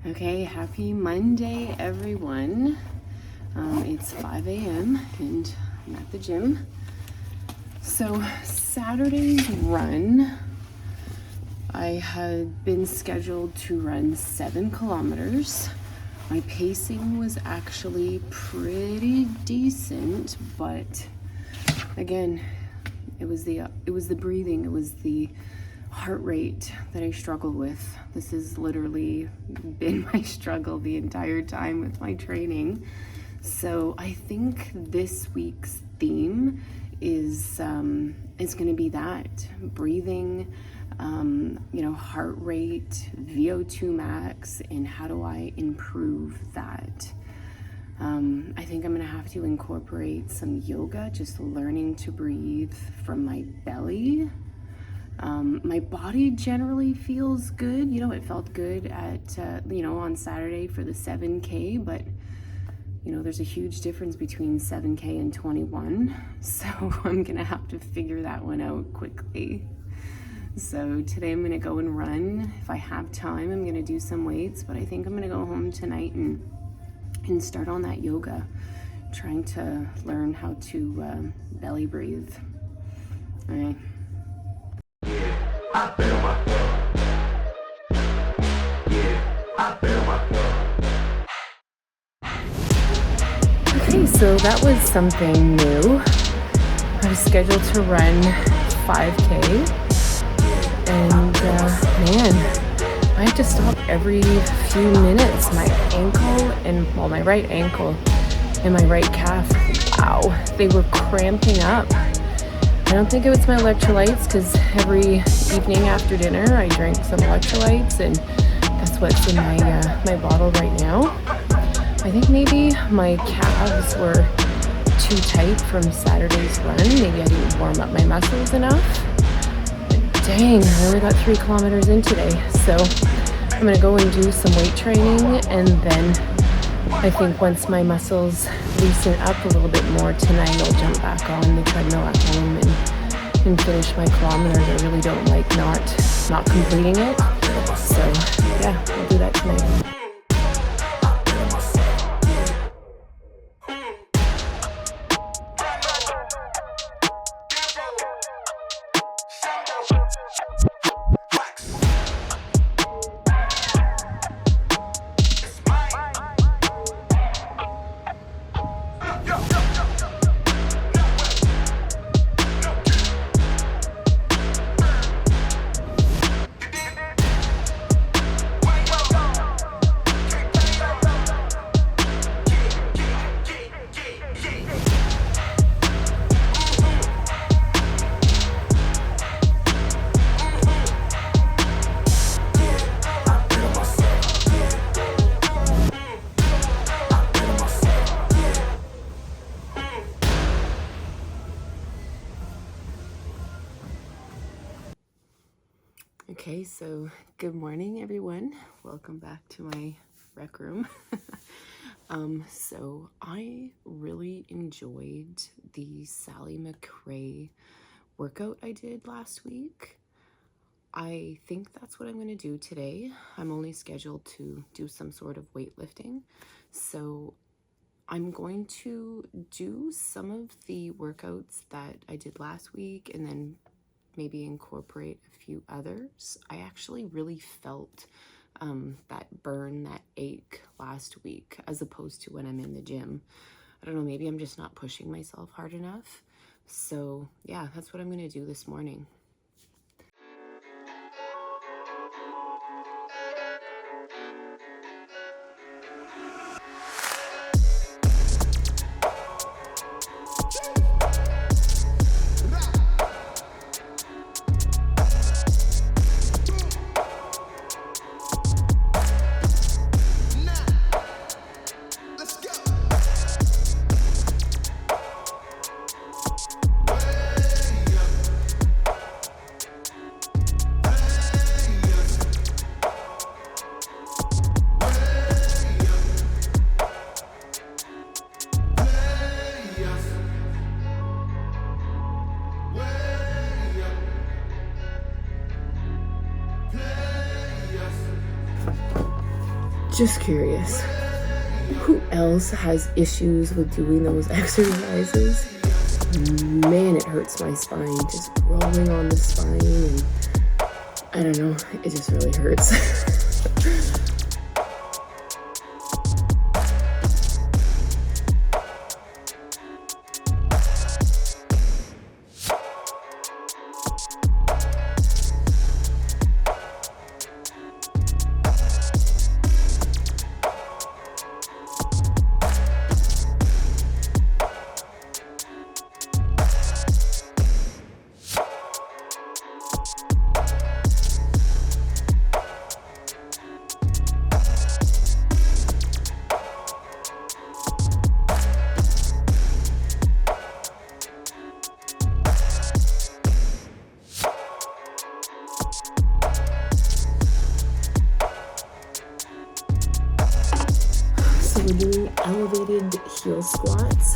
Okay, happy Monday, everyone. It's 5 a.m. and I'm at the gym. So Saturday's run, I had been scheduled to run 7 kilometers. My pacing was actually pretty decent, but again, it was the breathing, it was the heart rate that I struggle with. This has literally been my struggle the entire time with my training. So I think this week's theme is going to be that breathing, heart rate, VO2 max, and how do I improve that? I think I'm going to have to incorporate some yoga, just learning to breathe from my belly. My body generally feels good. It felt good at, on Saturday for the 7K, but, there's a huge difference between 7K and 21. So I'm going to have to figure that one out quickly. So today I'm going to go and run. If I have time, I'm going to do some weights, but I think I'm going to go home tonight and start on that yoga, trying to learn how to belly breathe. All right. Okay, so that was something new. I was scheduled to run 5K, and man, I have to stop every few minutes. My my right ankle and my right calf, wow, they were cramping up. I don't think it was my electrolytes, because every evening after dinner I drank some electrolytes, and that's what's in my bottle right now. I think maybe my calves were too tight from Saturday's run. Maybe I didn't warm up my muscles enough. But dang, I only got 3 kilometers in today. So I'm going to go and do some weight training, and then I think once my muscles loosen up a little bit more tonight, I'll jump back on the treadmill at home and finish my kilometers. I really don't like not completing it. So yeah, I'll do that tonight. Okay, so good morning, everyone. Welcome back to my rec room. So I really enjoyed the Sally McRae workout I did last week. I think that's what I'm going to do today. I'm only scheduled to do some sort of weightlifting. So I'm going to do some of the workouts that I did last week and then maybe incorporate a few others. I actually really felt that burn, that ache last week, as opposed to when I'm in the gym. I don't know, maybe I'm just not pushing myself hard enough. So yeah, that's what I'm gonna do this morning. Just curious, who else has issues with doing those exercises? Man, it hurts my spine, just rolling on the spine, and I don't know, it just really hurts. We're doing elevated heel squats.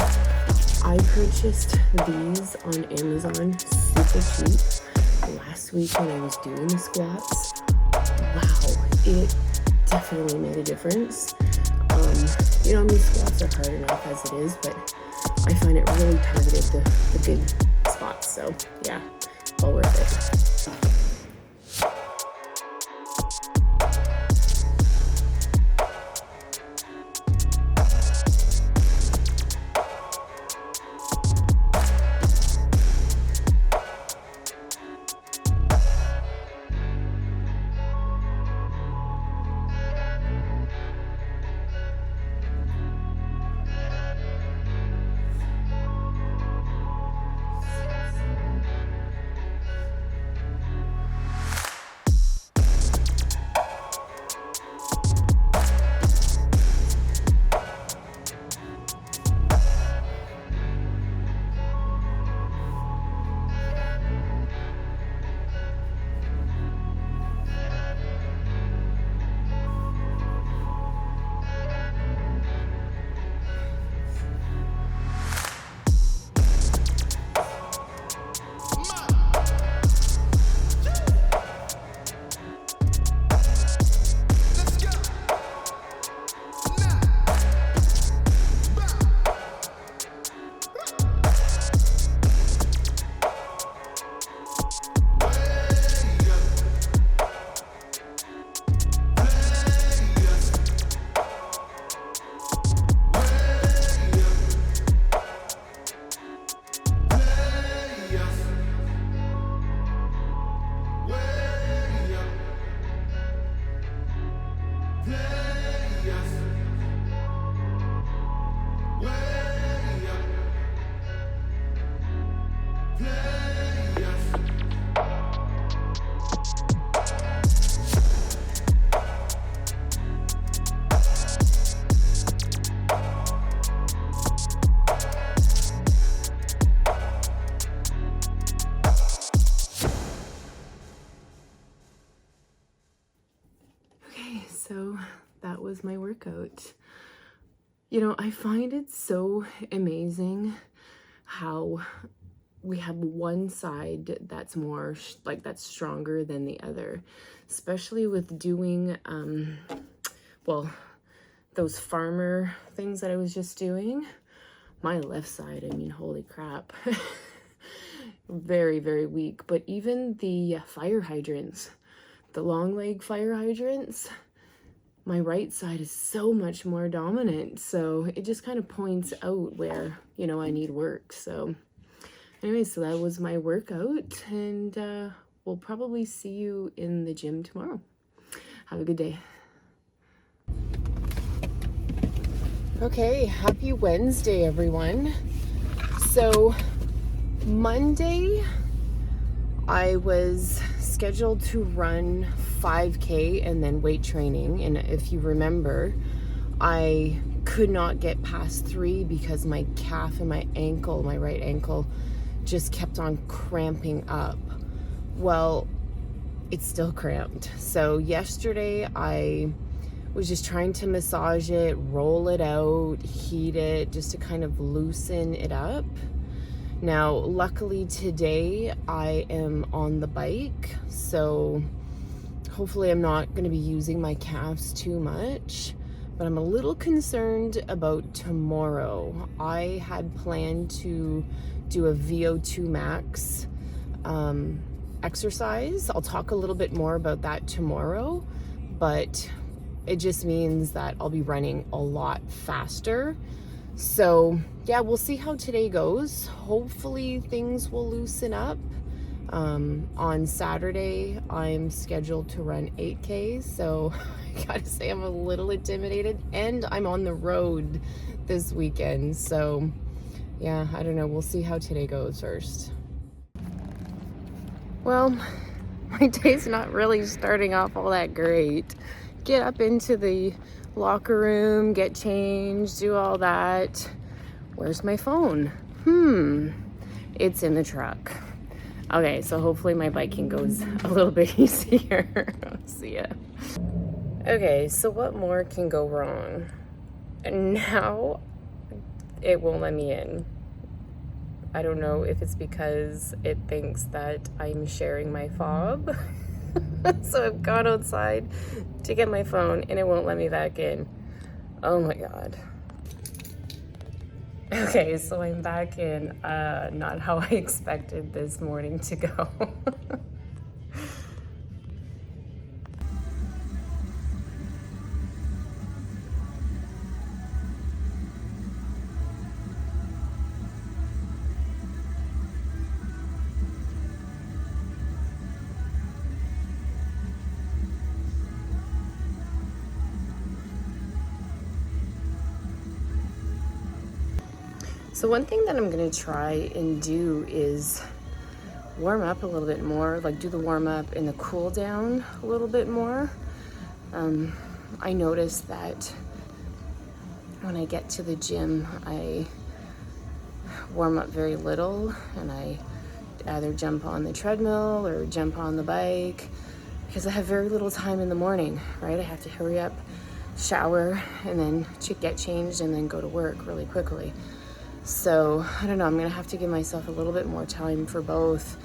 I purchased these on Amazon super cheap last week when I was doing the squats. Wow, it definitely made a difference. You know, I mean, squats are hard enough as it is, but I find it really targeted the good spots. So yeah, all worth it. So that was my workout. You know, I find it so amazing how we have one side that's more that's stronger than the other, especially with doing well, those farmer things that I was just doing. My left side, I mean, holy crap. Very, very weak. But even the fire hydrants, the long leg fire hydrants, my right side is so much more dominant. So it just kind of points out where, you know, I need work. So anyway, so that was my workout, and we'll probably see you in the gym tomorrow. Have a good day. Okay, happy Wednesday, everyone. So Monday, I was scheduled to run 5K and then weight training. And if you remember, I could not get past 3 because my calf and my ankle, my right ankle, just kept on cramping up. Well, it's still cramped. So yesterday I was just trying to massage it, roll it out, heat it, just to kind of loosen it up. Now, luckily today I am on the bike, so hopefully I'm not going to be using my calves too much. but I'm a little concerned about tomorrow. I had planned to do a VO2 max exercise. I'll talk a little bit more about that tomorrow, but it just means that I'll be running a lot faster. So yeah, we'll see how today goes. Hopefully things will loosen up. On Saturday, I'm scheduled to run 8K, so I gotta say I'm a little intimidated, and I'm on the road this weekend. So yeah, I don't know. We'll see how today goes first. Well, my day's not really starting off all that great. Get up into the locker room, get changed, do all that. Where's my phone? It's in the truck. Okay, so hopefully my biking goes a little bit easier. See ya. Okay, so what more can go wrong? And now it won't let me in. I don't know if it's because it thinks that I'm sharing my fob. So I've gone outside to get my phone and it won't let me back in. Oh my God. Okay, so I'm back in. Not how I expected this morning to go. So one thing that I'm gonna try and do is warm up a little bit more, like do the warm up and the cool down a little bit more. I noticed that when I get to the gym, I warm up very little, and I either jump on the treadmill or jump on the bike because I have very little time in the morning, right? I have to hurry up, shower, and then get changed and then go to work really quickly. So I don't know, I'm gonna have to give myself a little bit more time for both.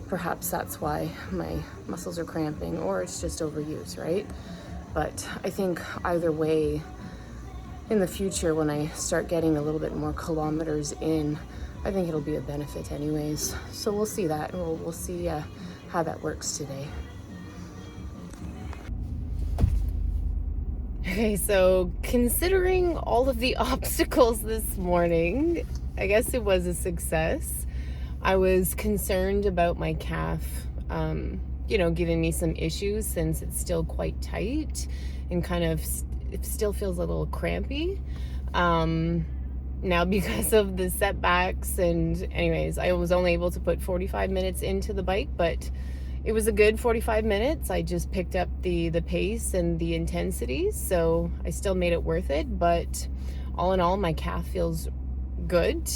Perhaps that's why my muscles are cramping, or it's just overuse, right? But I think either way, in the future, when I start getting a little bit more kilometers in, I think it'll be a benefit anyways. So we'll see that, and we'll see how that works today. Okay, so considering all of the obstacles this morning, I guess it was a success. I was concerned about my calf, giving me some issues since it's still quite tight and kind of, it still feels a little crampy. Now because of the setbacks, and anyways, I was only able to put 45 minutes into the bike, but it was a good 45 minutes. I just picked up the pace and the intensity, so I still made it worth it. But all in all, my calf feels good.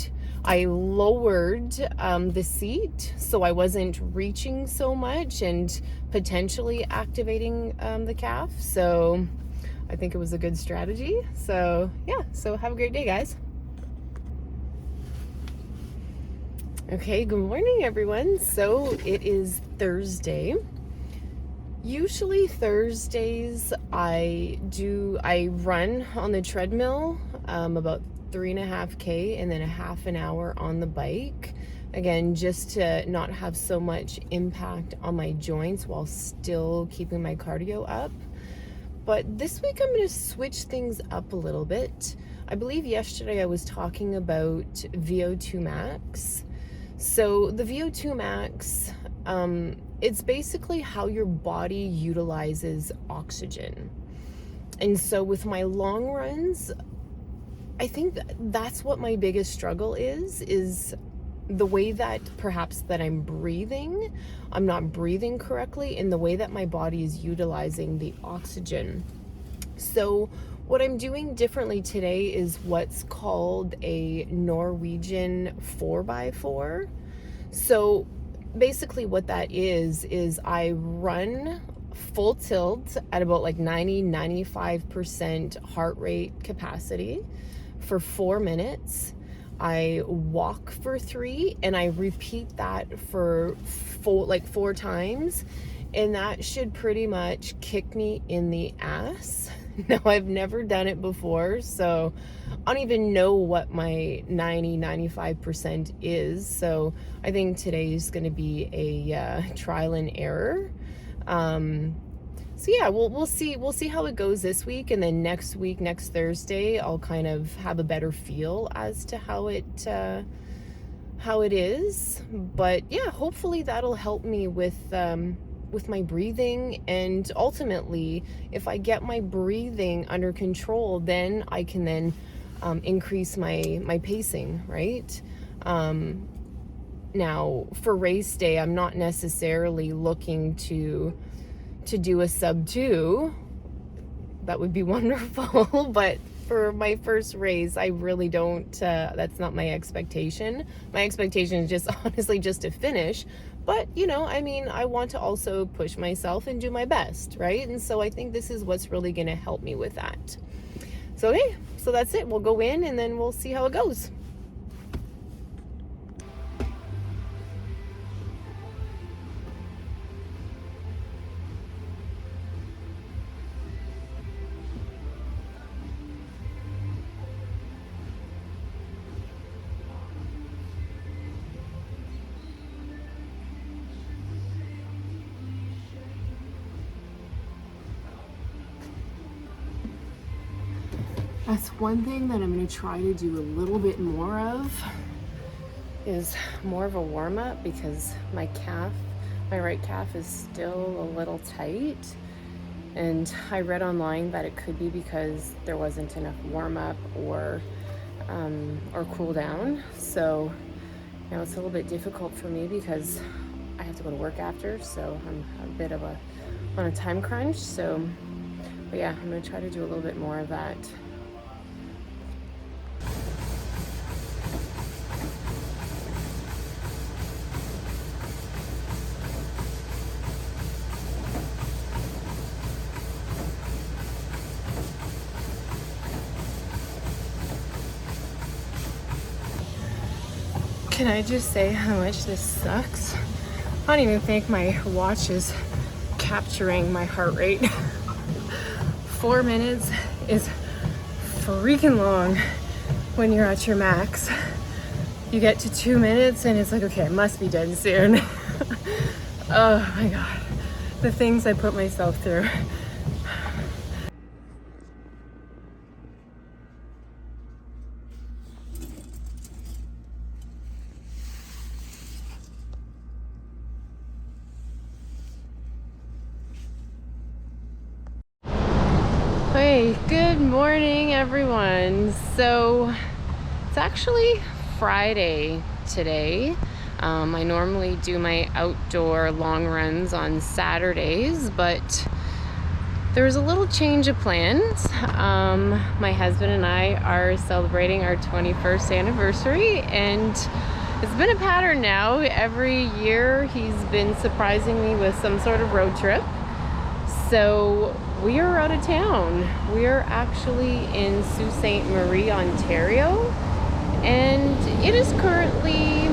I lowered the seat so I wasn't reaching so much and potentially activating the calf. So I think it was a good strategy. So yeah, so have a great day, guys. Okay, good morning, everyone. So it is Thursday. Usually Thursdays I run on the treadmill about 3.5K and then a half an hour on the bike. Again, just to not have so much impact on my joints while still keeping my cardio up. But this week I'm going to switch things up a little bit. I believe yesterday I was talking about VO2 max. So the VO2 max, it's basically how your body utilizes oxygen. And so with my long runs, I think that's what my biggest struggle is the way that perhaps that I'm not breathing correctly in the way that my body is utilizing the oxygen. So what I'm doing differently today is what's called a Norwegian 4x4. So basically what that is I run full tilt at about like 95% heart rate capacity for 4 minutes. I walk for 3, and I repeat that for 4 times. and that should pretty much kick me in the ass. Now, I've never done it before, so I don't even know what my 95% is. So I think today is going to be a trial and error. So yeah, we'll see how it goes this week, and then next week, next Thursday, I'll kind of have a better feel as to how it is. But yeah, hopefully that'll help me with my breathing, and ultimately, if I get my breathing under control, then I can then increase my pacing, right? Now, for race day, I'm not necessarily looking to do a sub 2. That would be wonderful, but for my first race, I really don't, that's not my expectation. My expectation is just honestly just to finish. But, you know, I mean, I want to also push myself and do my best, right? And so I think this is what's really going to help me with that. So, okay, so that's it. We'll go in and then we'll see how it goes. That's one thing that I'm going to try to do a little bit more of, is more of a warm-up, because my right calf is still a little tight, and I read online that it could be because there wasn't enough warm-up or cool down. So now it's a little bit difficult for me because I have to go to work after, so I'm a bit of on a time crunch. So, but yeah, I'm going to try to do a little bit more of that. Can I just say how much this sucks? I don't even think my watch is capturing my heart rate. 4 minutes is freaking long when you're at your max. You get to 2 minutes and it's like, okay, I must be done soon. Oh my God, the things I put myself through. Hey, good morning everyone. So it's actually Friday today. I normally do my outdoor long runs on Saturdays, but there's a little change of plans. My husband and I are celebrating our 21st anniversary, and it's been a pattern now. Every year he's been surprising me with some sort of road trip. So we are out of town. We are actually in Sault Ste. Marie, Ontario, and it is currently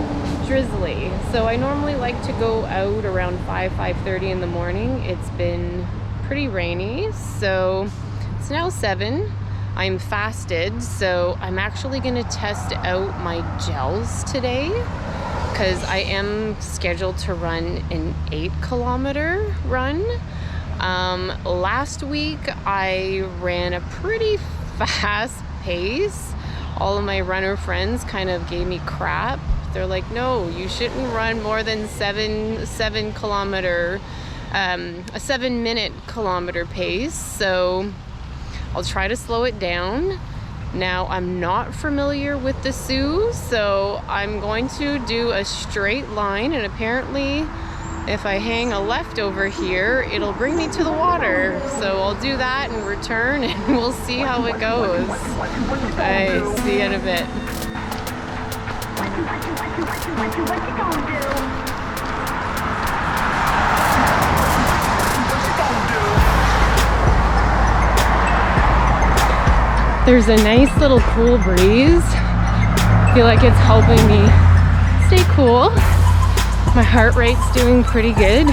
drizzly. So I normally like to go out around 5:30 in the morning. It's been pretty rainy, so it's now 7. I'm fasted, so I'm actually going to test out my gels today, because I am scheduled to run an 8-kilometer run. Last week I ran a pretty fast pace. All of my runner friends kind of gave me crap. They're like, no, you shouldn't run more than a 7-minute kilometer pace. So I'll try to slow it down. Now, I'm not familiar with the Sioux, so I'm going to do a straight line, and apparently if I hang a left over here, it'll bring me to the water. So I'll do that and return, and we'll see how it goes. Bye, see you in a bit. There's a nice little cool breeze. I feel like it's helping me stay cool. My heart rate's doing pretty good.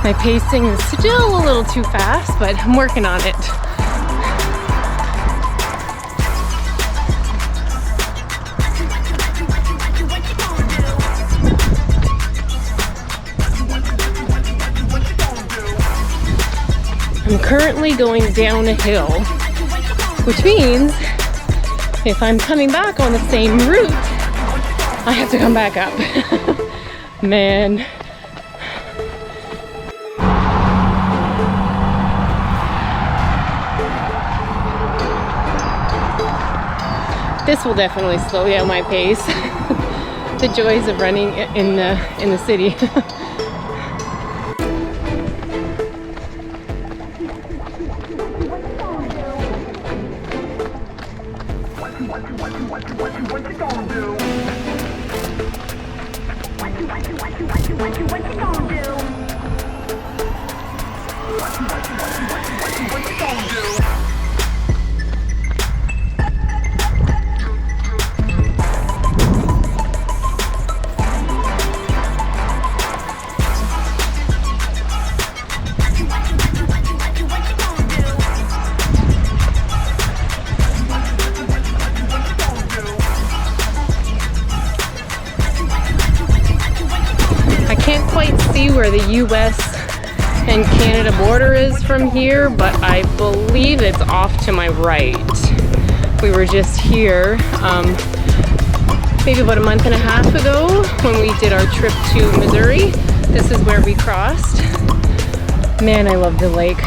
My pacing is still a little too fast, but I'm working on it. I'm currently going down a hill, which means if I'm coming back on the same route, I have to come back up. Man. This will definitely slow down my pace. The joys of running in the city. Where the US and Canada border is from here, but I believe it's off to my right. We were just here maybe about a month and a half ago when we did our trip to Missouri. This is where we crossed. Man, I love the lake.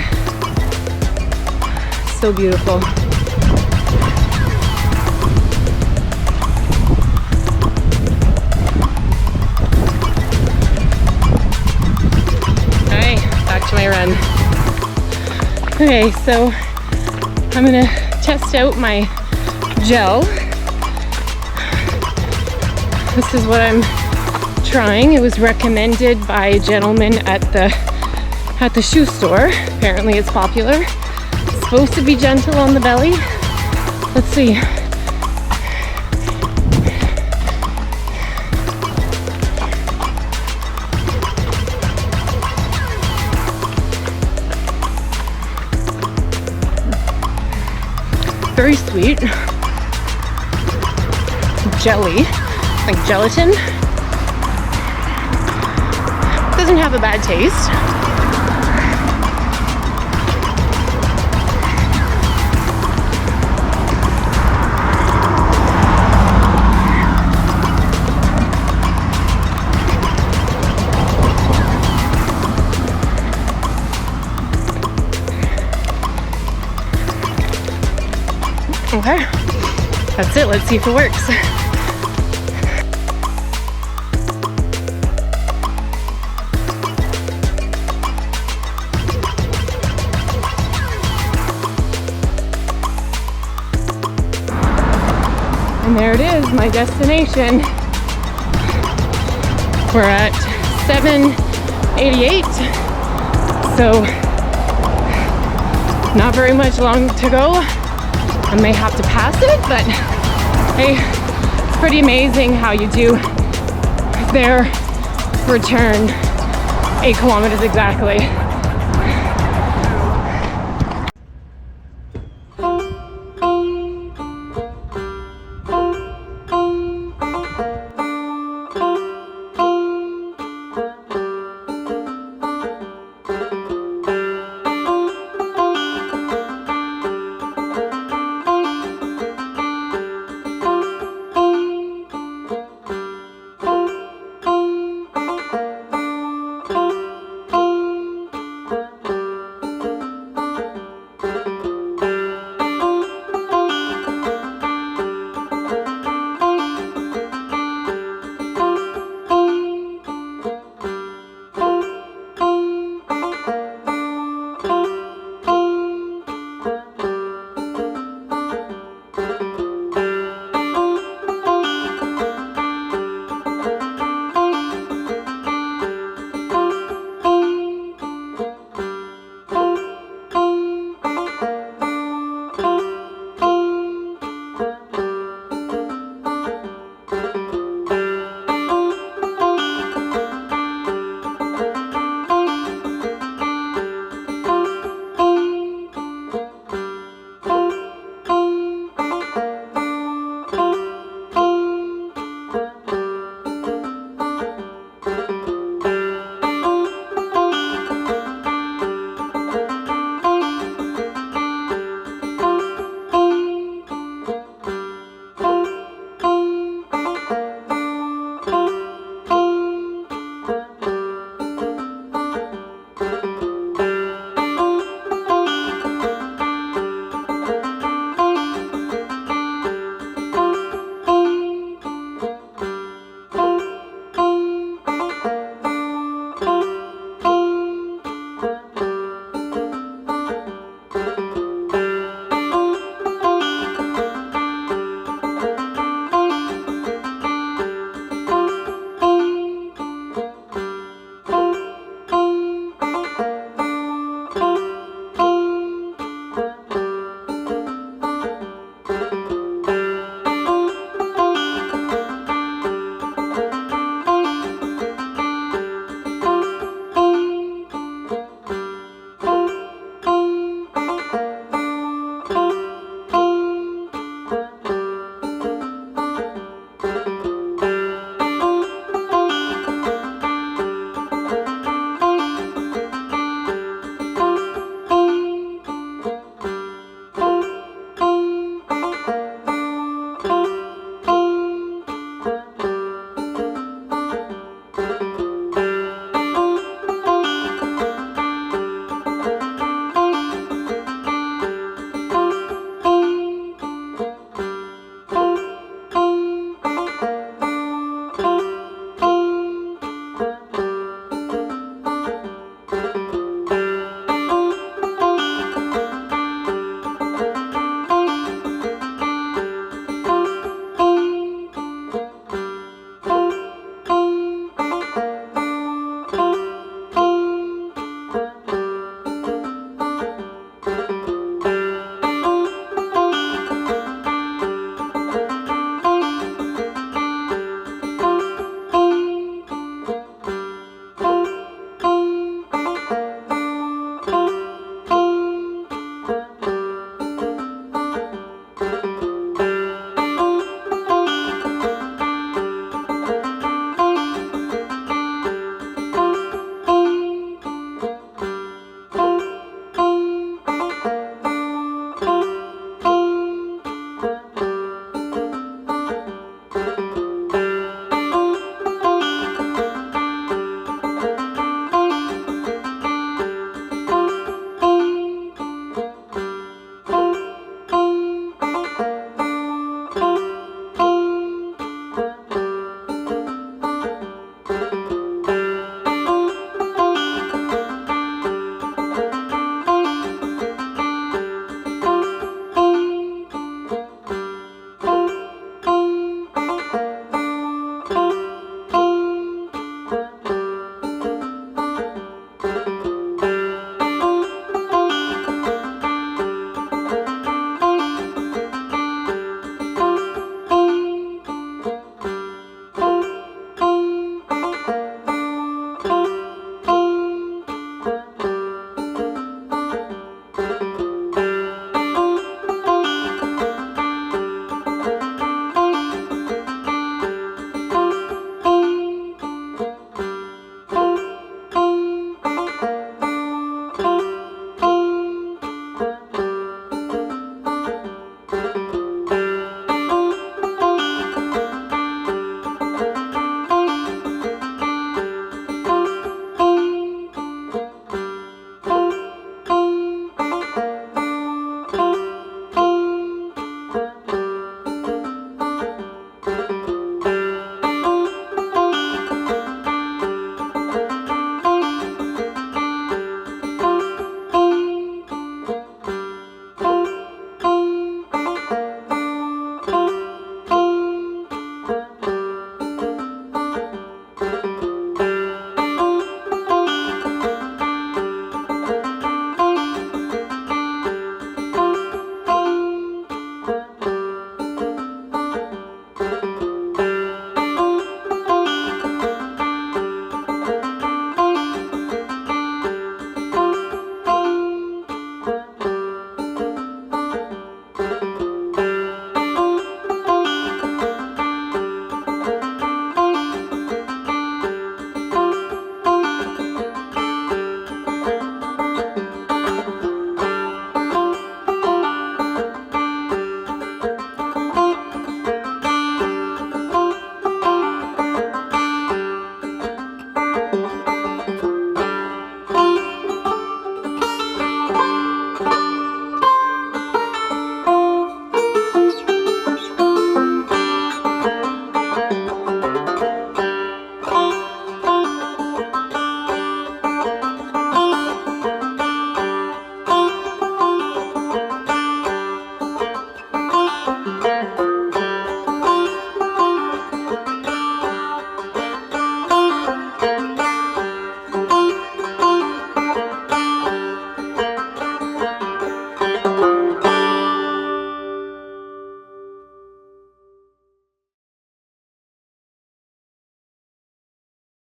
So beautiful. My run. Okay, so I'm gonna test out my gel. This is what I'm trying. It was recommended by a gentleman at the shoe store. Apparently it's popular. It's supposed to be gentle on the belly. Let's see. Very sweet, jelly, like gelatin. Doesn't have a bad taste. Okay, that's it. Let's see if it works. And there it is, my destination. We're at 7:88, so not very much long to go. I may have to pass it, but hey, it's pretty amazing how you do their return 8 kilometers exactly.